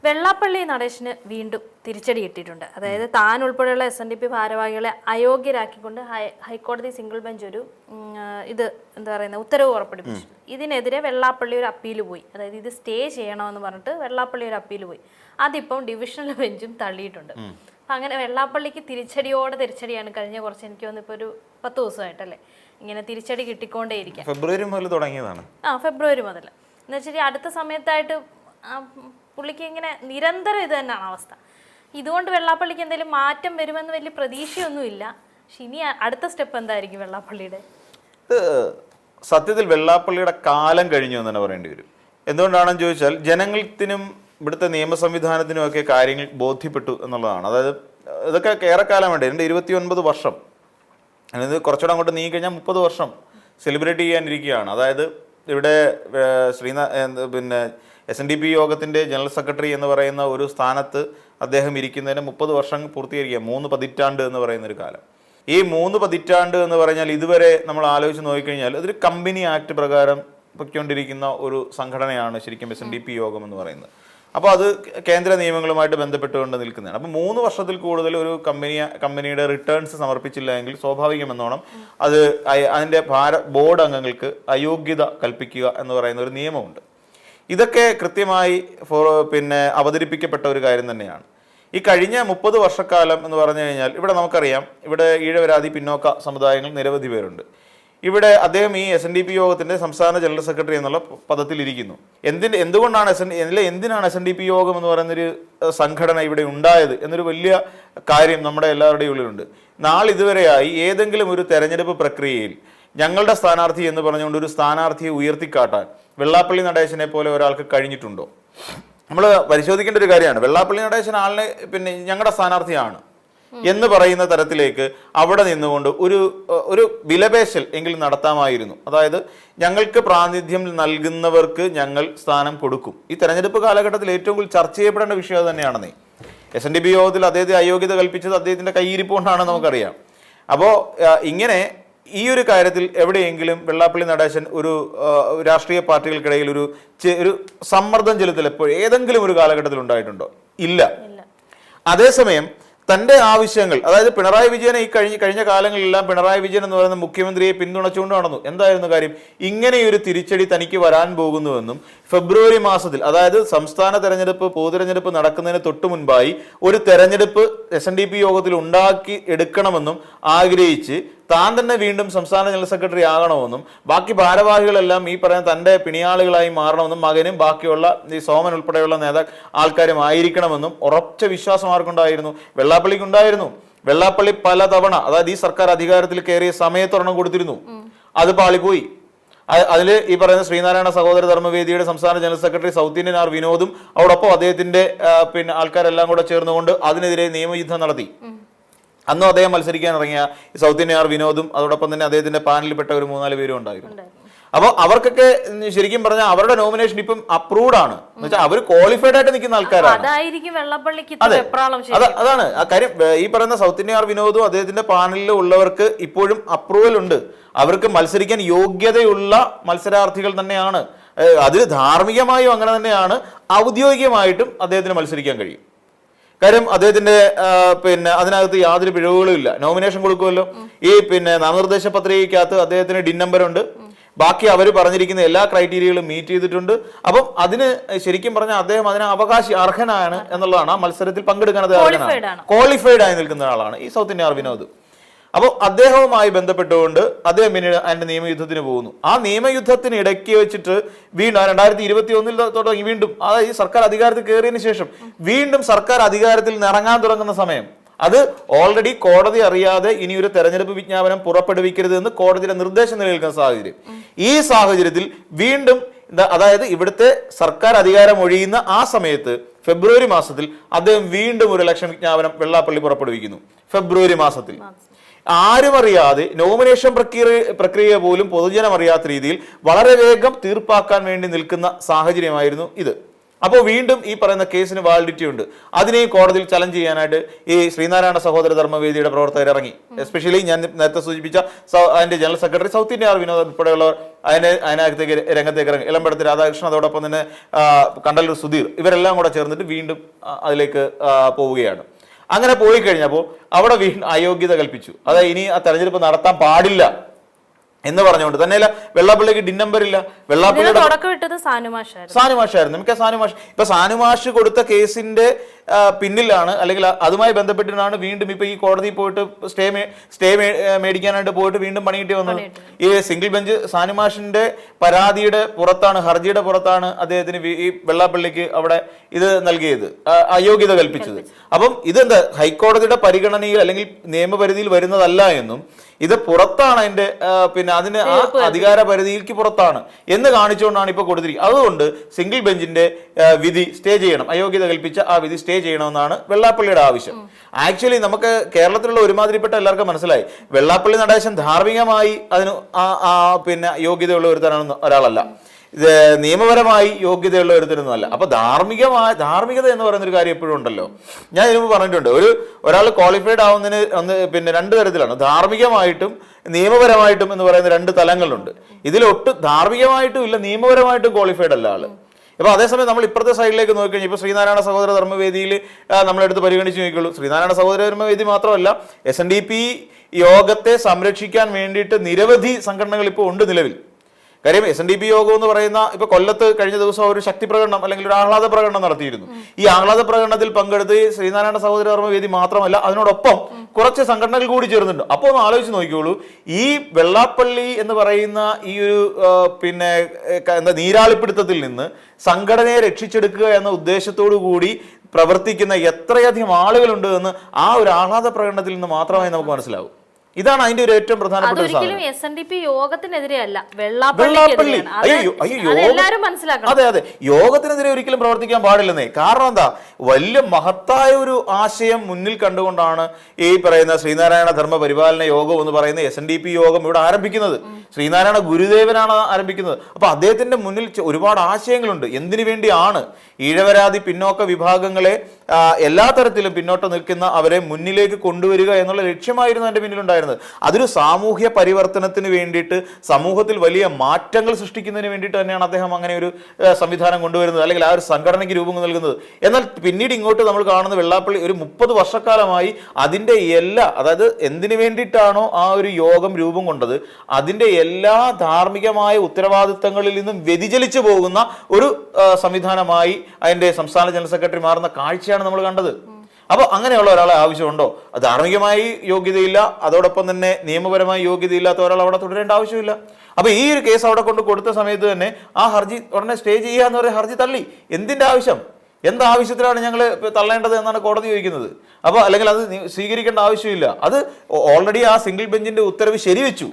വെള്ളാപ്പള്ളി നടേശന് വീണ്ടും തിരിച്ചടി കിട്ടിയിട്ടുണ്ട്. അതായത് താൻ ഉൾപ്പെടെയുള്ള SNDP ഭാരവാഹികളെ അയോഗ്യരാക്കിക്കൊണ്ട് ഹൈക്കോടതി സിംഗിൾ ബെഞ്ച് ഒരു എന്താ പറയുന്നത് ഉത്തരവ് പുറപ്പെടുവിച്ചു. ഇതിനെതിരെ വെള്ളാപ്പള്ളി ഒരു അപ്പീൽ പോയി. അതായത് ഇത് സ്റ്റേ ചെയ്യണമെന്ന് പറഞ്ഞിട്ട് വെള്ളാപ്പള്ളി ഒരു അപ്പീൽ പോയി. അതിപ്പം ഡിവിഷണൽ ബെഞ്ചും തള്ളിയിട്ടുണ്ട്. അപ്പം അങ്ങനെ വെള്ളാപ്പള്ളിക്ക് തിരിച്ചടിയാണ് കഴിഞ്ഞ കുറച്ച് എനിക്ക് തോന്നുന്നു ഇപ്പോൾ ഒരു 10 ദിവസമായിട്ടല്ലേ ഇങ്ങനെ തിരിച്ചടി കിട്ടിക്കൊണ്ടേയിരിക്കാം. ഫെബ്രുവരി മുതൽ തുടങ്ങിയതാണ്. ഫെബ്രുവരി മുതൽ എന്ന് വെച്ചാൽ അടുത്ത സമയത്തായിട്ട് പുള്ളിക്ക് ഇങ്ങനെ നിരന്തരം ഇത് തന്നെയാണ് അവസ്ഥ. ഇതുകൊണ്ട് വെള്ളാപ്പള്ളിക്ക് എന്തെങ്കിലും മാറ്റം വരുമെന്ന് വലിയ പ്രതീക്ഷയൊന്നുമില്ല. പക്ഷെ ഇനി അടുത്ത സ്റ്റെപ്പ് എന്തായിരിക്കും വെള്ളാപ്പള്ളിയുടെ? സത്യത്തിൽ വെള്ളാപ്പള്ളിയുടെ കാലം കഴിഞ്ഞു എന്ന് തന്നെ പറയേണ്ടി വരും. എന്തുകൊണ്ടാണെന്ന് ചോദിച്ചാൽ ജനങ്ങൾക്കും ഇവിടുത്തെ നിയമ സംവിധാനത്തിനും ഒക്കെ കാര്യങ്ങൾ ബോധ്യപ്പെട്ടു എന്നുള്ളതാണ്. അതായത് ഇതൊക്കെ ഏറെക്കാലം വേണ്ടേ, 29 വർഷം, അതായത് കുറച്ചുകൂടെ അങ്ങോട്ട് നീങ്ങി കഴിഞ്ഞാൽ 30 വർഷം സെലിബ്രേറ്റ് ചെയ്യാനിരിക്കുകയാണ്. അതായത് ഇവിടെ പിന്നെ SNDP യോഗത്തിൻ്റെ ജനറൽ സെക്രട്ടറി എന്ന് പറയുന്ന ഒരു സ്ഥാനത്ത് അദ്ദേഹം ഇരിക്കുന്നതിന് 30 വർഷം പൂർത്തീകരിക്കുക, 3 പതിറ്റാണ്ട് എന്ന് പറയുന്നൊരു കാലം. ഈ 3 പതിറ്റാണ്ട് എന്ന് പറഞ്ഞാൽ ഇതുവരെ നമ്മൾ ആലോചിച്ച് നോക്കിക്കഴിഞ്ഞാൽ അതൊരു കമ്പനി ആക്ട് പ്രകാരം പൊയ്ക്കൊണ്ടിരിക്കുന്ന ഒരു സംഘടനയാണ് ശരിക്കും SNDP യോഗം എന്ന് പറയുന്നത്. അപ്പോൾ അത് കേന്ദ്ര നിയമങ്ങളുമായിട്ട് ബന്ധപ്പെട്ടുകൊണ്ട് നിൽക്കുന്നതാണ്. അപ്പോൾ 3 വർഷത്തിൽ കൂടുതൽ ഒരു കമ്പനിയുടെ റിട്ടേൺസ് സമർപ്പിച്ചില്ല എങ്കിൽ സ്വാഭാവികമെന്നോണം അത് അതിൻ്റെ ബോർഡ് അംഗങ്ങൾക്ക് അയോഗ്യത കൽപ്പിക്കുക എന്ന് പറയുന്ന ഒരു നിയമമുണ്ട്. ഇതൊക്കെ കൃത്യമായി അവതരിപ്പിക്കപ്പെട്ട ഒരു കാര്യം തന്നെയാണ്. ഈ കഴിഞ്ഞ 30 വർഷക്കാലം എന്ന് പറഞ്ഞു കഴിഞ്ഞാൽ ഇവിടെ നമുക്കറിയാം, ഇവിടെ ഈഴവരാതി പിന്നോക്ക സമുദായങ്ങൾ നിരവധി പേരുണ്ട്. ഇവിടെ അദ്ദേഹം ഈ SNDP യോഗത്തിൻ്റെ സംസ്ഥാന ജനറൽ സെക്രട്ടറി എന്നുള്ള പദത്തിലിരിക്കുന്നു. എന്തിനാണ് SNDP യോഗം എന്ന് പറയുന്നൊരു സംഘടന ഇവിടെ ഉണ്ടായത് എന്നൊരു വലിയ കാര്യം നമ്മുടെ എല്ലാവരുടെയും ഉള്ളിലുണ്ട്. നാളിതുവരെയായി ഏതെങ്കിലും ഒരു തെരഞ്ഞെടുപ്പ് പ്രക്രിയയിൽ ഞങ്ങളുടെ സ്ഥാനാർത്ഥി എന്ന് പറഞ്ഞുകൊണ്ട് ഒരു സ്ഥാനാർത്ഥിയെ ഉയർത്തിക്കാട്ടാൻ വെള്ളാപ്പള്ളി നടേശനെ പോലെ ഒരാൾക്ക് കഴിഞ്ഞിട്ടുണ്ടോ? നമ്മൾ പരിശോധിക്കേണ്ട ഒരു കാര്യമാണ്. വെള്ളാപ്പള്ളി നടേശൻ ആളിനെ ഞങ്ങളുടെ സ്ഥാനാർത്ഥിയാണ് എന്ന് പറയുന്ന തരത്തിലേക്ക് അവിടെ നിന്നുകൊണ്ട് ഒരു വിലപേശൽ എങ്കിലും നടത്താമായിരുന്നു. അതായത് ഞങ്ങൾക്ക് പ്രാതിനിധ്യം നൽകുന്നവർക്ക് ഞങ്ങൾ സ്ഥാനം കൊടുക്കും. ഈ തെരഞ്ഞെടുപ്പ് കാലഘട്ടത്തിൽ ഏറ്റവും കൂടുതൽ ചർച്ച ചെയ്യപ്പെടേണ്ട വിഷയം അത് തന്നെയാണെന്നേ. SNDP യോഗത്തിൽ അദ്ദേഹത്തെ അയോഗ്യത കൽപ്പിച്ചത് അദ്ദേഹത്തിന്റെ കയ്യിരിപ്പ് കൊണ്ടാണ് നമുക്കറിയാം. അപ്പോൾ ഇങ്ങനെ ഈ ഒരു കാര്യത്തിൽ എവിടെയെങ്കിലും വെള്ളാപ്പള്ളി നടേശൻ ഒരു രാഷ്ട്രീയ പാർട്ടികൾക്കിടയിൽ ഒരു സമ്മർദ്ദം ചെലുത്തൽ ഏതെങ്കിലും ഒരു കാലഘട്ടത്തിൽ ഉണ്ടായിട്ടുണ്ടോ? ഇല്ല. അതേസമയം തൻ്റെ ആവശ്യങ്ങൾ, അതായത് പിണറായി വിജയനെ ഈ കഴിഞ്ഞ കാലങ്ങളിലെല്ലാം പിണറായി വിജയൻ എന്ന് പറയുന്ന മുഖ്യമന്ത്രിയെ പിന്തുണച്ചുകൊണ്ട് നടന്നു. എന്തായിരുന്നു കാര്യം? ഇങ്ങനെയൊരു തിരിച്ചടി തനിക്ക് വരാൻ പോകുന്നുവെന്നും ഫെബ്രുവരി മാസത്തിൽ, അതായത് സംസ്ഥാന തെരഞ്ഞെടുപ്പ് പൊതുതെരഞ്ഞെടുപ്പ് നടക്കുന്നതിന് തൊട്ടു മുൻപായി ഒരു തെരഞ്ഞെടുപ്പ് SNDP യോഗത്തിൽ ഉണ്ടാക്കി എടുക്കണമെന്നും ആഗ്രഹിച്ച് താൻ തന്നെ വീണ്ടും സംസ്ഥാന ജനറൽ സെക്രട്ടറി ആകണമെന്നും ബാക്കി ഭാരവാഹികളെല്ലാം ഈ പറയുന്ന തൻ്റെ പിണിയാളുകളായി മാറണമെന്നും മകനും ബാക്കിയുള്ള ഈ സോമൻ ഉൾപ്പെടെയുള്ള ആൾക്കാരും ആയിരിക്കണമെന്നും ഉറച്ച വിശ്വാസം ആർക്കുണ്ടായിരുന്നു? വെള്ളാപ്പള്ളിക്കുണ്ടായിരുന്നു. വെള്ളാപ്പള്ളി പലതവണ, അതായത് ഈ സർക്കാർ അധികാരത്തിൽ കയറിയ സമയത്തൊരെണ്ണം കൊടുത്തിരുന്നു, അത് പാളിപ്പോയി. അതിൽ ഈ പറയുന്ന ശ്രീനാരായണ സഹോദര ധർമ്മവേദിയുടെ സംസ്ഥാന general secretary south Indian R വിനോദും അതോടൊപ്പം അദ്ദേഹത്തിന്റെ ആൾക്കാരെല്ലാം കൂടെ ചേർന്നുകൊണ്ട് അതിനെതിരെ നിയമയുദ്ധം നടത്തി. അന്നും അദ്ദേഹം മത്സരിക്കാൻ ഇറങ്ങിയ സൗത്ത് ഇന്ത്യൻ ആർ വിനോദും അതോടൊപ്പം തന്നെ അദ്ദേഹത്തിന്റെ പാനലിൽപ്പെട്ട ഒരു 3-4 പേരും ഉണ്ടായിരുന്നു. അപ്പോൾ അവർക്കൊക്കെ ശരിക്കും പറഞ്ഞാൽ അവരുടെ നോമിനേഷൻ ഇപ്പം അപ്രൂവ്ഡ് ആണ്. എന്ന് വെച്ചാൽ അവർ ക്വാളിഫൈഡ് ആയിട്ട് നിൽക്കുന്ന ആൾക്കാരാണ്. അതാണ് ആ കാര്യം. ഈ പറയുന്ന സൗത്ത് ഇന്ത്യൻ ആർ വിനോദും അദ്ദേഹത്തിന്റെ പാനലിൽ ഉള്ളവർക്ക് ഇപ്പോഴും അപ്രൂവൽ ഉണ്ട്. അവർക്ക് മത്സരിക്കാൻ യോഗ്യതയുള്ള മത്സരാർത്ഥികൾ തന്നെയാണ്. അതിൽ ധാർമ്മികമായും അങ്ങനെ തന്നെയാണ്, ഔദ്യോഗികമായിട്ടും അദ്ദേഹത്തിന് മത്സരിക്കാൻ കഴിയും. കാര്യം അദ്ദേഹത്തിന്റെ അതിനകത്ത് യാതൊരു പിഴവുകളും ഇല്ല. നോമിനേഷൻ കൊടുക്കുമല്ലോ. ഈ നാമനിർദ്ദേശ പത്രികയ്ക്കകത്ത് അദ്ദേഹത്തിന് DIN നമ്പർ ഉണ്ട്. ബാക്കി അവർ പറഞ്ഞിരിക്കുന്ന എല്ലാ ക്രൈറ്റീരിയകളും മീറ്റ് ചെയ്തിട്ടുണ്ട്. അപ്പം അതിന് ശരിക്കും പറഞ്ഞാൽ അദ്ദേഹം അതിന് അർഹനാണ് എന്നുള്ളതാണ്. ആ മത്സരത്തിൽ പങ്കെടുക്കാൻ ക്വാളിഫൈഡ് ആയി നിൽക്കുന്ന ആളാണ് ഈ സൗത്ത് ഇന്ത്യൻ ആർ വിനോദ്. അപ്പോൾ അദ്ദേഹവുമായി ബന്ധപ്പെട്ടുകൊണ്ട് അദ്ദേഹം പിന്നീട് അതിന്റെ നിയമയുദ്ധത്തിന് പോകുന്നു. ആ നിയമയുദ്ധത്തിന് ഇടയ്ക്ക് വെച്ചിട്ട് വീണ്ടും 2021 തുടങ്ങി വീണ്ടും, അതായത് ഈ സർക്കാർ അധികാരത്തിൽ കയറിയതിനു ശേഷം വീണ്ടും സർക്കാർ അധികാരത്തിൽ ഇറങ്ങാൻ തുടങ്ങുന്ന സമയം, അത് ഓൾറെഡി കോടതി അറിയാതെ ഇനി ഒരു തെരഞ്ഞെടുപ്പ് വിജ്ഞാപനം പുറപ്പെടുവിക്കരുത് എന്ന് കോടതിയുടെ നിർദ്ദേശം നിലനിൽക്കുന്ന സാഹചര്യം. ഈ സാഹചര്യത്തിൽ വീണ്ടും, അതായത് ഇവിടുത്തെ സർക്കാർ അധികാരം ഒഴിയുന്ന ആ സമയത്ത് ഫെബ്രുവരി മാസത്തിൽ അദ്ദേഹം വീണ്ടും ഒരു ഇലക്ഷൻ വിജ്ഞാപനം വെള്ളാപ്പള്ളി പുറപ്പെടുവിക്കുന്നു. ഫെബ്രുവരി മാസത്തിൽ ആരും അറിയാതെ, നോമിനേഷൻ പ്രക്രിയ പോലും പൊതുജനം അറിയാത്ത രീതിയിൽ വളരെ വേഗം തീർപ്പാക്കാൻ വേണ്ടി നിൽക്കുന്ന സാഹചര്യമായിരുന്നു ഇത്. അപ്പോൾ വീണ്ടും ഈ പറയുന്ന കേസിന് വാലിഡിറ്റി ഉണ്ട്. അതിനെയും കോടതിയിൽ ചലഞ്ച് ചെയ്യാനായിട്ട് ഈ ശ്രീനാരായണ സഹോദര ധർമ്മവേദിയുടെ പ്രവർത്തകർ ഇറങ്ങി. എസ്പെഷ്യലി ഞാൻ നേരത്തെ സൂചിപ്പിച്ച അതിന്റെ general secretary South India R Vinod ഉൾപ്പെടെയുള്ളവർ അതിനകത്തേക്ക് രംഗത്തേക്ക് ഇറങ്ങി. ഇളമ്പടത്ത് രാധാകൃഷ്ണൻ, അതോടൊപ്പം തന്നെ കണ്ടല്ലൂർ സുധീർ, ഇവരെല്ലാം കൂടെ ചേർന്നിട്ട് വീണ്ടും അതിലേക്ക് പോവുകയാണ്. അങ്ങനെ പോയി കഴിഞ്ഞപ്പോൾ അവിടെ വീണ്ടും അയോഗ്യത കൽപ്പിച്ചു. അതായത് ഇനി ആ തെരഞ്ഞെടുപ്പ് നടത്താൻ പാടില്ല എന്ന് പറഞ്ഞുകൊണ്ട് തന്നെയല്ല, വെള്ളാപ്പള്ളിക്ക് ഡിൻ നമ്പർ ഇല്ല. വെള്ളാപ്പള്ളിയുടെ സാനുമാഷായിരുന്നു. മിക്ക സാനുമാഷ് ഇപ്പൊ സാനുമാഷ് കൊടുത്ത കേസിന്റെ പിന്നിലാണ്, അല്ലെങ്കിൽ അതുമായി ബന്ധപ്പെട്ടിട്ടാണ് വീണ്ടും ഇപ്പൊ ഈ കോടതി പോയിട്ട് സ്റ്റേ മേടിക്കാനായിട്ട് പോയിട്ട് വീണ്ടും പണി കിട്ടി വന്നത്. ഈ സിംഗിൾ ബെഞ്ച് സാനുമാഷിന്റെ പരാതിയുടെ പുറത്താണ്, ഹർജിയുടെ പുറത്താണ് അദ്ദേഹത്തിന് ഈ വെള്ളാപ്പള്ളിക്ക് അവിടെ ഇത് നൽകിയത്, അയോഗ്യത കൽപ്പിച്ചത്. അപ്പം ഇതെന്താ ഹൈക്കോടതിയുടെ പരിഗണനയിൽ അല്ലെങ്കിൽ നിയമപരിധിയിൽ വരുന്നതല്ല എന്നും ഇത് പുറത്താണ്, അതിന്റെ പിന്നെ അതിന് ആ അധികാര പരിധിക്ക് പുറത്താണ് എന്ന് കാണിച്ചുകൊണ്ടാണ് ഇപ്പൊ കൊടുത്തിരിക്കുന്നത്. അതുകൊണ്ട് സിംഗിൾ ബെഞ്ചിന്റെ വിധി സ്റ്റേ ചെയ്യണം, അയോഗ്യത കൽപ്പിച്ച ആ വിധി സ്റ്റേ ചെയ്യണമെന്നാണ് വെള്ളാപ്പള്ളിയുടെ ആവശ്യം. ആക്ച്വലി നമുക്ക് കേരളത്തിലുള്ള ഒരുമാതിരിപ്പെട്ട എല്ലാവർക്കും മനസ്സിലായി, വെള്ളാപ്പള്ളി നടേശൻ ധാർമ്മികമായി അതിന് പിന്നെ യോഗ്യതയുള്ള ഒരാളല്ല, ഇത് നിയമപരമായി യോഗ്യതയുള്ള ഒരുത്തരൊന്നുമല്ല. അപ്പൊ ധാർമ്മികത എന്ന് പറയുന്ന ഒരു കാര്യം എപ്പോഴും ഉണ്ടല്ലോ. ഞാൻ ഇതിന് പറഞ്ഞിട്ടുണ്ട്, ഒരാൾ ക്വാളിഫൈഡ് ആവുന്നതിന് പിന്നെ രണ്ട് തരത്തിലാണ്, ധാർമ്മികമായിട്ടും നിയമപരമായിട്ടും എന്ന് പറയുന്ന രണ്ട് തലങ്ങളുണ്ട്. ഇതിലൊട്ട് ധാർമ്മികമായിട്ടും ഇല്ല, നിയമപരമായിട്ടും ക്വാളിഫൈഡ് അല്ല ആള്. അപ്പൊ അതേസമയം നമ്മൾ ഇപ്പുറത്തെ സൈഡിലേക്ക് നോക്കിക്കഴിഞ്ഞാൽ ഇപ്പൊ ശ്രീനാരായണ സഹോദര ധർമ്മവേദിയിൽ നമ്മളെടുത്ത് പരിഗണിച്ച് നോക്കിയുള്ളൂ. ശ്രീനാരായണ സഹോദര ധർമ്മവേദി മാത്രമല്ല, SNDP യോഗത്തെ സംരക്ഷിക്കാൻ വേണ്ടിയിട്ട് നിരവധി സംഘടനകൾ ഇപ്പോൾ ഉണ്ട് നിലവിൽ. കാര്യം SNDP യോഗം എന്ന് പറയുന്ന ഇപ്പൊ കൊല്ലത്ത് കഴിഞ്ഞ ദിവസം ഒരു ശക്തി പ്രകടനം അല്ലെങ്കിൽ ഒരു ആഹ്ലാദ പ്രകടനം നടത്തിയിരുന്നു. ഈ ആഹ്ലാദ പ്രകടനത്തിൽ പങ്കെടുത്ത് ശ്രീനാരായണ സഹോദര ധർമ്മവേദി മാത്രമല്ല, അതിനോടൊപ്പം കുറച്ച് സംഘടനകൾ കൂടി ചേർന്നുണ്ട്. അപ്പോൾ ഒന്ന് ആലോചിച്ച് നോക്കിയോളൂ, ഈ വെള്ളാപ്പള്ളി എന്ന് പറയുന്ന ഈ ഒരു പിന്നെ എന്താ നീരാളിപ്പിടുത്തത്തിൽ നിന്ന് സംഘടനയെ രക്ഷിച്ചെടുക്കുക എന്ന ഉദ്ദേശത്തോടു കൂടി പ്രവർത്തിക്കുന്ന എത്രയധികം ആളുകളുണ്ട് എന്ന് ആ ഒരു ആഹ്ലാദ പ്രകടനത്തിൽ നിന്ന് മാത്രമേ നമുക്ക് മനസ്സിലാവൂ. ഇതാണ് അതിന്റെ ഒരു ഏറ്റവും പ്രധാനപ്പെട്ട അതെ അതെ യോഗത്തിനെതിരെ ഒരിക്കലും പ്രവർത്തിക്കാൻ പാടില്ലെന്നേ. കാരണം എന്താ, വലിയ മഹത്തായ ഒരു ആശയം മുന്നിൽ കണ്ടുകൊണ്ടാണ് ഈ പറയുന്ന ശ്രീനാരായണ ധർമ്മ പരിപാലന യോഗം എന്ന് പറയുന്ന SNDP യോഗം ഇവിടെ ആരംഭിക്കുന്നത്. ശ്രീനാരായണ ഗുരുദേവനാണ് ആരംഭിക്കുന്നത്. അപ്പൊ അദ്ദേഹത്തിന്റെ മുന്നിൽ ഒരുപാട് ആശയങ്ങളുണ്ട്. എന്തിനു വേണ്ടിയാണ് ഈഴവരാതി പിന്നോക്ക വിഭാഗങ്ങളെ എല്ലാ തരത്തിലും പിന്നോട്ട് നിൽക്കുന്ന അവരെ മുന്നിലേക്ക് കൊണ്ടുവരിക എന്നുള്ള ലക്ഷ്യമായിരുന്നു എൻ്റെ പിന്നിലുണ്ടായിരുന്നത്. അതൊരു സാമൂഹ്യ പരിവർത്തനത്തിന് വേണ്ടിയിട്ട്, സമൂഹത്തിൽ വലിയ മാറ്റങ്ങൾ സൃഷ്ടിക്കുന്നതിന് വേണ്ടിയിട്ട് തന്നെയാണ് അദ്ദേഹം അങ്ങനെ ഒരു സംവിധാനം കൊണ്ടുവരുന്നത്, അല്ലെങ്കിൽ ആ ഒരു സംഘടനയ്ക്ക് രൂപം നൽകുന്നത്. എന്നാൽ പിന്നീട് ഇങ്ങോട്ട് നമ്മൾ കാണുന്ന വെള്ളാപ്പള്ളി ഒരു 30 വർഷക്കാലമായി അതിന്റെ എല്ലാ, അതായത് എന്തിനു വേണ്ടിയിട്ടാണോ ആ ഒരു യോഗം രൂപം കൊണ്ടത്, അതിന്റെ എല്ലാ ധാർമ്മികമായ ഉത്തരവാദിത്തങ്ങളിൽ നിന്നും വ്യതിചലിച്ചു പോകുന്ന ഒരു സംവിധാനമായി അതിന്റെ സംസ്ഥാന ജനറൽ സെക്രട്ടറി മാറുന്ന കാഴ്ചയാണ് നമ്മൾ കണ്ടത്. അപ്പോൾ അങ്ങനെയുള്ള ഒരാളെ ആവശ്യമുണ്ടോ? ധാർമ്മികമായി യോഗ്യതയില്ല, അതോടൊപ്പം തന്നെ നിയമപരമായി യോഗ്യതയില്ലാത്ത ഒരാൾ അവിടെ തുടരേണ്ട ആവശ്യമില്ല. അപ്പൊ ഈ ഒരു കേസ് അവിടെ കൊണ്ട് കൊടുത്ത സമയത്ത് തന്നെ ആ ഹർജി ഉടനെ സ്റ്റേ ചെയ്യുക എന്ന് പറയുന്ന ഹർജി തള്ളി. എന്തിന്റെ ആവശ്യം, എന്താവശ്യത്തിലാണ് ഞങ്ങൾ തള്ളേണ്ടത് എന്നാണ് കോടതി ചോദിക്കുന്നത്. അപ്പോൾ അല്ലെങ്കിൽ അത് സ്വീകരിക്കേണ്ട ആവശ്യമില്ല. അത് ഓൾറെഡി ആ സിംഗിൾ ബെഞ്ചിന്റെ ഉത്തരവ് ശരിവെച്ചു.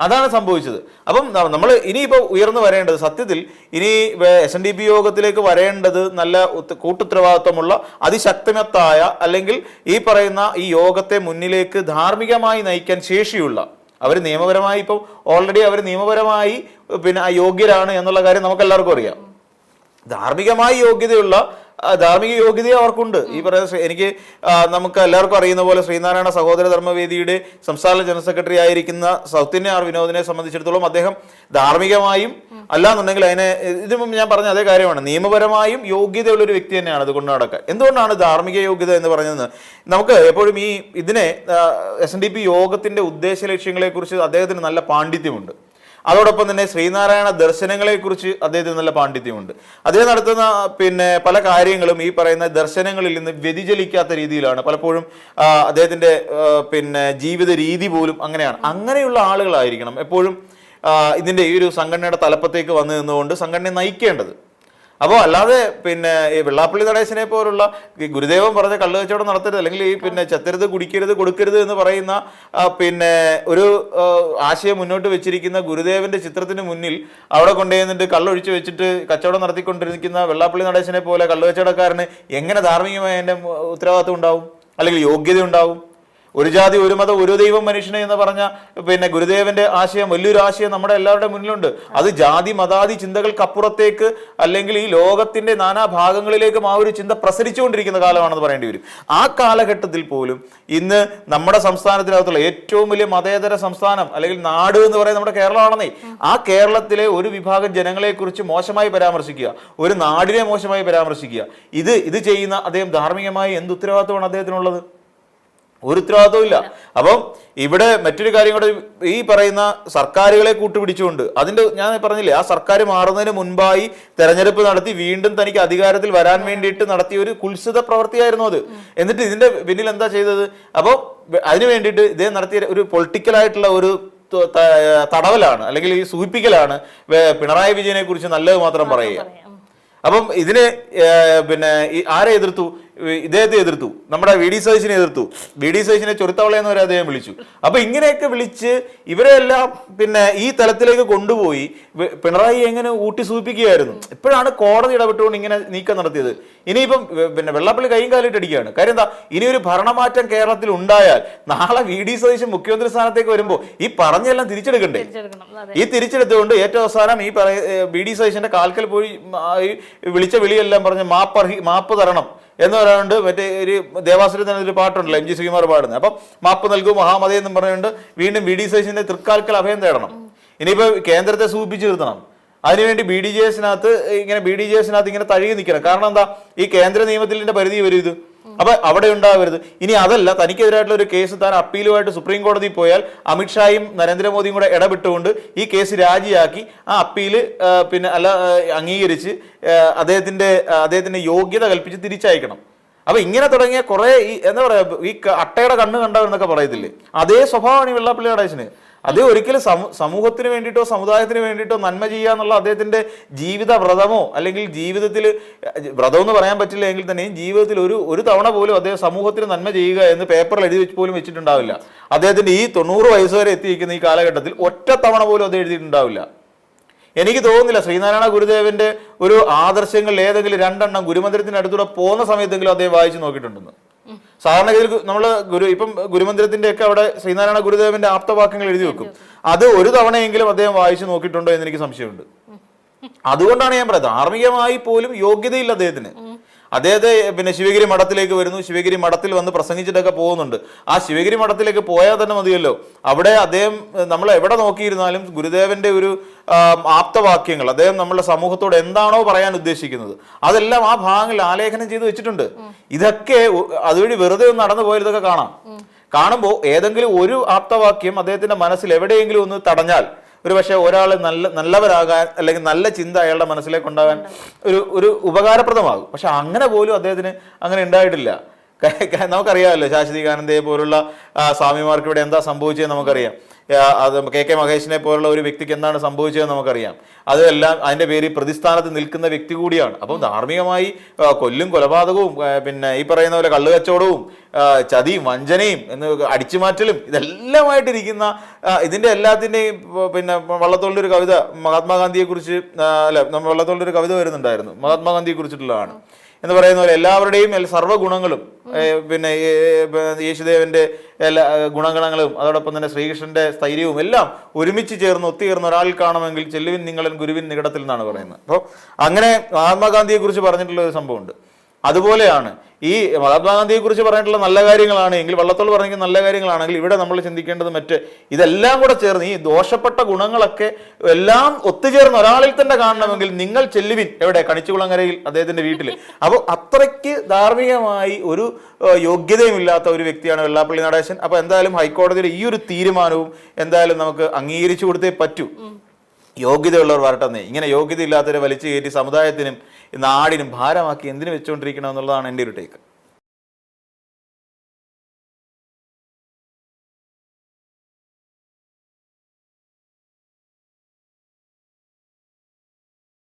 അതാണ് സംഭവിച്ചത്. അപ്പം നമ്മൾ ഇനിയിപ്പോൾ ഉയർന്നു വരേണ്ടത്, സത്യത്തിൽ ഇനി SNDP യോഗത്തിലേക്ക് വരേണ്ടത് നല്ല കൂട്ടുത്തരവാദിത്വമുള്ള അതിശക്തമത്തായ, അല്ലെങ്കിൽ ഈ പറയുന്ന ഈ യോഗത്തെ മുന്നിലേക്ക് ധാർമ്മികമായി നയിക്കാൻ ശേഷിയുള്ള, അവർ നിയമപരമായി ഇപ്പം ഓൾറെഡി അവർ നിയമപരമായി പിന്നെ യോഗ്യരാണ് എന്നുള്ള കാര്യം നമുക്ക് എല്ലാവർക്കും അറിയാം. ധാർമ്മികമായി ധാർമ്മിക യോഗ്യത അവർക്കുണ്ട്. ഈ പറയുന്ന എനിക്ക് നമുക്ക് എല്ലാവർക്കും അറിയുന്ന പോലെ ശ്രീനാരായണ സഹോദര ധർമ്മവേദിയുടെ സംസ്ഥാന ജനറൽ സെക്രട്ടറി ആയിരിക്കുന്ന സൗത്ത് ഇന്ത്യ ആർ വിനോദിനെ സംബന്ധിച്ചിടത്തോളം അദ്ദേഹം ധാർമ്മികമായും അല്ലാന്നുണ്ടെങ്കിൽ ഇതിനു മുമ്പ് ഞാൻ പറഞ്ഞ അതേ കാര്യമാണ്, നിയമപരമായും യോഗ്യതയുള്ള ഒരു വ്യക്തി തന്നെയാണ് അത് കൊണ്ടു നടക്കുക. എന്തുകൊണ്ടാണ് ധാർമ്മിക യോഗ്യത എന്ന് പറഞ്ഞത്? നമുക്ക് എപ്പോഴും ഇതിനെ SNDP യോഗത്തിന്റെ ഉദ്ദേശ ലക്ഷ്യങ്ങളെ കുറിച്ച് അദ്ദേഹത്തിന് നല്ല പാണ്ഡിത്യമുണ്ട്. അതോടൊപ്പം തന്നെ ശ്രീനാരായണ ദർശനങ്ങളെ കുറിച്ച് അദ്ദേഹത്തിന് നല്ല പാണ്ഡിത്യമുണ്ട്. അദ്ദേഹം നടത്തുന്ന പിന്നെ പല കാര്യങ്ങളും ഈ പറയുന്ന ദർശനങ്ങളിൽ നിന്ന് വ്യതിചലിക്കാത്ത രീതിയിലാണ് പലപ്പോഴും അദ്ദേഹത്തിന്റെ പിന്നെ ജീവിത രീതി പോലും അങ്ങനെയാണ്. അങ്ങനെയുള്ള ആളുകളായിരിക്കണം എപ്പോഴും ഇതിന്റെ ഈ ഒരു സംഘടനയുടെ തലപ്പത്തേക്ക് വന്നു നിന്നുകൊണ്ട് സംഘടനയെ നയിക്കേണ്ടത്. അപ്പോൾ അല്ലാതെ പിന്നെ ഈ വെള്ളാപ്പള്ളി നടേശനെ പോലുള്ള ഗുരുദേവൻ പറഞ്ഞ കള്ളുകച്ചവടം നടത്തരുത്, അല്ലെങ്കിൽ ഈ പിന്നെ ചെത്തരുത്, കുടിക്കരുത്, കൊടുക്കരുത് എന്ന് പറയുന്ന പിന്നെ ഒരു ആശയം മുന്നോട്ട് വെച്ചിരിക്കുന്ന ഗുരുദേവന്റെ ചിത്രത്തിന് മുന്നിൽ അവിടെ കൊണ്ടുവന്നിട്ട് കള്ളൊഴിച്ച് വെച്ചിട്ട് കച്ചവടം നടത്തിക്കൊണ്ടിരിക്കുന്ന വെള്ളാപ്പള്ളി നടേശനെ പോലെ കള്ളുകച്ചവടക്കാരന് എങ്ങനെ ധാർമ്മികമായ അതിന്റെ ഉത്തരവാദിത്വം ഉണ്ടാവും, അല്ലെങ്കിൽ യോഗ്യത ഉണ്ടാവും? ഒരു ജാതി ഒരു മതം ഒരു ദൈവം മനുഷ്യനെ എന്ന് പറഞ്ഞ പിന്നെ ഗുരുദേവന്റെ ആശയം വലിയൊരു ആശയം നമ്മുടെ എല്ലാവരുടെ മുന്നിലുണ്ട്. അത് ജാതി മതാതി ചിന്തകൾക്കപ്പുറത്തേക്ക് അല്ലെങ്കിൽ ഈ ലോകത്തിന്റെ നാനാ ഭാഗങ്ങളിലേക്കും ആ ഒരു ചിന്ത പ്രസരിച്ചുകൊണ്ടിരിക്കുന്ന കാലമാണെന്ന് പറയേണ്ടി വരും. ആ കാലഘട്ടത്തിൽ പോലും ഇന്ന് നമ്മുടെ സംസ്ഥാനത്തിനകത്തുള്ള ഏറ്റവും വലിയ മതേതര സംസ്ഥാനം അല്ലെങ്കിൽ നാട് എന്ന് പറയുന്നത് നമ്മുടെ കേരളമാണെന്നേ, ആ കേരളത്തിലെ ഒരു വിഭാഗം ജനങ്ങളെ കുറിച്ച് മോശമായി പരാമർശിക്കുക, ഒരു നാടിനെ മോശമായി പരാമർശിക്കുക, ഇത് ചെയ്യുന്ന അദ്ദേഹം ധാർമ്മികമായി എന്ത് ഉത്തരവാദിത്വമാണ് അദ്ദേഹത്തിനുള്ളത്? ഒരു ഉത്തരവാദിത്വം ഇല്ല. അപ്പം ഇവിടെ മറ്റൊരു കാര്യം കൂടെ, ഈ പറയുന്ന സർക്കാരുകളെ കൂട്ടുപിടിച്ചുകൊണ്ട് അതിന്റെ ഞാൻ പറഞ്ഞില്ലേ, ആ സർക്കാർ മാറുന്നതിന് മുൻപായി തെരഞ്ഞെടുപ്പ് നടത്തി വീണ്ടും തനിക്ക് അധികാരത്തിൽ വരാൻ വേണ്ടിയിട്ട് നടത്തിയ ഒരു കുൽസിത പ്രവൃത്തിയായിരുന്നു അത്. എന്നിട്ട് ഇതിന്റെ പിന്നിൽ എന്താ ചെയ്തത്? അപ്പോൾ അതിനു വേണ്ടിയിട്ട് ഇദ്ദേഹം നടത്തിയ ഒരു പൊളിറ്റിക്കലായിട്ടുള്ള ഒരു തടവലാണ് അല്ലെങ്കിൽ ഈ സൂചിപ്പിക്കലാണ് പിണറായി വിജയനെ കുറിച്ച് നല്ലത് മാത്രം പറയുക. അപ്പം ഇതിന് പിന്നെ ആരെ എതിർത്തു? ഇദ്ദേഹത്തെ എതിർത്തു, നമ്മുടെ വി ഡി സതീശനെ എതിർത്തു. വി ഡി സതീശനെ ചൊരുത്തവളയെന്ന് വരെ അദ്ദേഹം വിളിച്ചു. അപ്പൊ ഇങ്ങനെയൊക്കെ വിളിച്ച് ഇവരെല്ലാം പിന്നെ ഈ തലത്തിലേക്ക് കൊണ്ടുപോയി പിണറായി എങ്ങനെ ഊട്ടി സൂചിപ്പിക്കുകയായിരുന്നു. ഇപ്പോഴാണ് കോടതി ഇടപെട്ടുകൊണ്ട് ഇങ്ങനെ നീക്കം നടത്തിയത്. ഇനിയിപ്പം പിന്നെ വെള്ളാപ്പള്ളി കൈയും കാലിട്ട് അടിക്കുകയാണ്. കാര്യം എന്താ, ഇനി ഒരു ഭരണമാറ്റം കേരളത്തിൽ ഉണ്ടായാൽ നാളെ വി ഡി സതീശൻ മുഖ്യമന്ത്രി സ്ഥാനത്തേക്ക് വരുമ്പോൾ ഈ പറഞ്ഞെല്ലാം തിരിച്ചെടുക്കണ്ടേ? ഈ തിരിച്ചെടുത്തുകൊണ്ട് ഏറ്റവും അവസാനം ഈ വി ഡി സതീശന്റെ കാൽക്കൽ പോയി വിളിച്ച വിളിയെല്ലാം പറഞ്ഞ് മാപ്പ് തരണം എന്ന് പറയാനുണ്ട്. മറ്റേ ഒരു ദേവാസുരത്തിൽ തന്നെ ഒരു പാട്ടുണ്ടല്ലോ, എം ജി ശ്രീകുമാർ പാടുന്നത്. അപ്പം മാപ്പ് നൽകൂ മഹാമതി എന്നും പറഞ്ഞുകൊണ്ട് വീണ്ടും വി ഡി സതീശന്റെ തൃക്കാൽക്കൽ അഭയം തേടണം. ഇനിയിപ്പോ കേന്ദ്രത്തെ സൂചിപ്പിച്ചു നിർത്തണം. അതിനുവേണ്ടി ബി ഡി ജെ എസിനകത്ത് ഇങ്ങനെ തഴുകി നിൽക്കണം. കാരണം എന്താ, ഈ കേന്ദ്ര നിയമത്തിന്റെ പരിധി വരും ഇത്. അപ്പൊ അവിടെ ഉണ്ടാവരുത്. ഇനി അതല്ല, തനിക്കെതിരായിട്ടുള്ള ഒരു കേസ് താൻ അപ്പീലുമായിട്ട് സുപ്രീം കോടതി പോയാൽ അമിത്ഷായും നരേന്ദ്രമോദിയും കൂടെ ഇടപെട്ടുകൊണ്ട് ഈ കേസ് രാജിയാക്കി ആ അപ്പീല് പിന്നെ അംഗീകരിച്ച് അദ്ദേഹത്തിന്റെ യോഗ്യത കൽപ്പിച്ച് തിരിച്ചയക്കണം. അപ്പൊ ഇങ്ങനെ തുടങ്ങിയ കുറെ എന്താ പറയാ, ഈ അട്ടയുടെ കണ്ണ് കണ്ടവരെന്നൊക്കെ പറയത്തില്ലേ, അതേ സ്വഭാവമാണ് ഈ വെള്ളാപ്പള്ളി നടേശന്. അത് ഒരിക്കലും സമൂഹത്തിന് വേണ്ടിയിട്ടോ സമുദായത്തിന് വേണ്ടിയിട്ടോ നന്മ ചെയ്യുക എന്നുള്ള അദ്ദേഹത്തിന്റെ ജീവിത വ്രതമോ അല്ലെങ്കിൽ ജീവിതത്തിൽ വ്രതം എന്ന് പറയാൻ പറ്റില്ല എങ്കിൽ തന്നെയും ജീവിതത്തിൽ ഒരു തവണ പോലും അദ്ദേഹം സമൂഹത്തിന് നന്മ ചെയ്യുക എന്ന് പേപ്പറിൽ എഴുതി പോലും വെച്ചിട്ടുണ്ടാവില്ല. അദ്ദേഹത്തിന്റെ ഈ 90 വയസ്സ് വരെ എത്തിയിരിക്കുന്ന ഈ കാലഘട്ടത്തിൽ ഒറ്റ തവണ പോലും അത് എഴുതിയിട്ടുണ്ടാവില്ല. എനിക്ക് തോന്നുന്നില്ല ശ്രീനാരായണ ഗുരുദേവന്റെ ഒരു ആദർശങ്ങളിൽ ഏതെങ്കിലും 2 എണ്ണം ഗുരുമന്ദിരത്തിനടുത്തൂടെ പോകുന്ന സമയത്തെങ്കിലും അദ്ദേഹം വായിച്ചു നോക്കിയിട്ടുണ്ടെന്ന്. സാധാരണഗതിയിൽ നമ്മൾ ഇപ്പം ഗുരുമന്ദിരത്തിന്റെ ഒക്കെ അവിടെ ശ്രീനാരായണ ഗുരുദേവന്റെ ആപ്തവാക്യങ്ങൾ എഴുതി വെക്കും. അത് ഒരു തവണയെങ്കിലും അദ്ദേഹം വായിച്ചു നോക്കിയിട്ടുണ്ടോ എന്ന് എനിക്ക് സംശയമുണ്ട്. അതുകൊണ്ടാണ് ഞാൻ പറയുന്നത്, ധാർമ്മികമായി പോലും യോഗ്യതയില്ല അദ്ദേഹത്തിന്. അദ്ദേഹത്തെ പിന്നെ ശിവഗിരി മഠത്തിലേക്ക് വരുന്നു, ശിവഗിരി മഠത്തിൽ വന്ന് പ്രസംഗിച്ചിട്ടൊക്കെ പോകുന്നുണ്ട്. ആ ശിവഗിരി മഠത്തിലേക്ക് പോയാൽ തന്നെ മതിയല്ലോ. അവിടെ അദ്ദേഹം നമ്മൾ എവിടെ നോക്കിയിരുന്നാലും ഗുരുദേവന്റെ ഒരു ആപ്തവാക്യങ്ങൾ, അദ്ദേഹം നമ്മുടെ സമൂഹത്തോട് എന്താണോ പറയാൻ ഉദ്ദേശിക്കുന്നത് അതെല്ലാം ആ ഭാഗങ്ങളിൽ ആലേഖനം ചെയ്ത് വെച്ചിട്ടുണ്ട്. ഇതൊക്കെ അതുവഴി വെറുതെ ഒന്ന് നടന്നു പോയാൽ ഇതൊക്കെ കാണുമ്പോൾ ഏതെങ്കിലും ഒരു ആപ്തവാക്യം അദ്ദേഹത്തിന്റെ മനസ്സിൽ എവിടെയെങ്കിലും ഒന്ന് തടഞ്ഞാൽ ഒരു പക്ഷേ ഒരാൾ നല്ലവരാകാൻ അല്ലെങ്കിൽ നല്ല ചിന്ത അയാളുടെ മനസ്സിലേക്ക് ഉണ്ടാകാൻ ഒരു ഉപകാരപ്രദമാകും. പക്ഷെ അങ്ങനെ പോലും അദ്ദേഹത്തിന് അങ്ങനെ ഉണ്ടായിട്ടില്ല. നമുക്കറിയാമല്ലോ, ശാശ്വതികാനന്ദയെ പോലുള്ള സ്വാമിമാർക്ക് ഇവിടെ എന്താ സംഭവിച്ചതെന്ന് നമുക്കറിയാം. അത് കെ മഹേഷിനെ പോലുള്ള ഒരു വ്യക്തിക്ക് എന്താണ് സംഭവിച്ചതെന്ന് നമുക്കറിയാം. അതെല്ലാം അതിന്റെ പേരിൽ പ്രതിസ്ഥാനത്ത് നിൽക്കുന്ന വ്യക്തി കൂടിയാണ്. അപ്പം ധാർമ്മികമായി കൊലപാതകവും പിന്നെ ഈ പറയുന്ന പോലെ കള്ളുകച്ചവടവും ചതിയും വഞ്ചനയും അടിച്ചുമാറ്റലും ഇതെല്ലാമായിട്ടിരിക്കുന്ന ഇതിന്റെ എല്ലാത്തിന്റെയും പിന്നെ വള്ളത്തോളിന്റെ ഒരു കവിത മഹാത്മാഗാന്ധിയെ കുറിച്ച് വള്ളത്തോളിന്റെ ഒരു കവിത വരുന്നുണ്ടായിരുന്നു, മഹാത്മാഗാന്ധിയെ കുറിച്ചിട്ടുള്ളതാണ്. എന്ന് പറയുന്ന പോലെ എല്ലാവരുടെയും സർവ്വഗുണങ്ങളും പിന്നെ യേശുദേവന്റെ എല്ലാ ഗുണഗണങ്ങളും അതോടൊപ്പം തന്നെ ശ്രീകൃഷ്ണന്റെ സ്ഥൈര്യവും എല്ലാം ഒരുമിച്ച് ചേർന്ന് ഒത്തുചേർന്ന് ഒരാളിൽ കാണുമെങ്കിൽ ചെല്ലുവിൻ നിങ്ങളൻ ഗുരുവിൻ നികടത്തിൽ എന്നാണ് പറയുന്നത്. അപ്പോൾ അങ്ങനെ മഹാത്മാഗാന്ധിയെ കുറിച്ച് പറഞ്ഞിട്ടുള്ള ഒരു സംഭവമുണ്ട്. അതുപോലെയാണ് ഈ മഹാത്മാഗാന്ധിയെ കുറിച്ച് പറഞ്ഞിട്ടുള്ള നല്ല കാര്യങ്ങളാണെങ്കിൽ, വള്ളത്തോൾ പറഞ്ഞ നല്ല കാര്യങ്ങളാണെങ്കിൽ, ഇവിടെ നമ്മൾ ചിന്തിക്കേണ്ടത് ഇതെല്ലാം കൂടെ ചേർന്ന് ഈ ദോഷപ്പെട്ട ഗുണങ്ങളൊക്കെ എല്ലാം ഒത്തുചേർന്ന് ഒരാളിൽ തന്നെ കാണണമെങ്കിൽ നിങ്ങൾ ചെല്ലുവിൻ എവിടെ, കണിച്ചുകുളങ്ങരയിൽ അദ്ദേഹത്തിന്റെ വീട്ടിൽ. അപ്പോൾ അത്രയ്ക്ക് ധാർമ്മികമായി ഒരു യോഗ്യതയുമില്ലാത്ത ഒരു വ്യക്തിയാണ് വെള്ളാപ്പള്ളി നടേശൻ. അപ്പൊ എന്തായാലും ഹൈക്കോടതിയുടെ ഈ ഒരു തീരുമാനവും എന്തായാലും നമുക്ക് അംഗീകരിച്ചു കൊടുത്തേ പറ്റൂ. യോഗ്യതയുള്ളവർ വരട്ടെന്നേ. ഇങ്ങനെ യോഗ്യതയില്ലാത്തവരെ വലിച്ചു കയറ്റി സമുദായത്തിനും നാടിനും ഭാരമാക്കി എന്തിനു വെച്ചുകൊണ്ടിരിക്കണം എന്നുള്ളതാണ് എൻ്റെ ഒരു ടേക്ക്.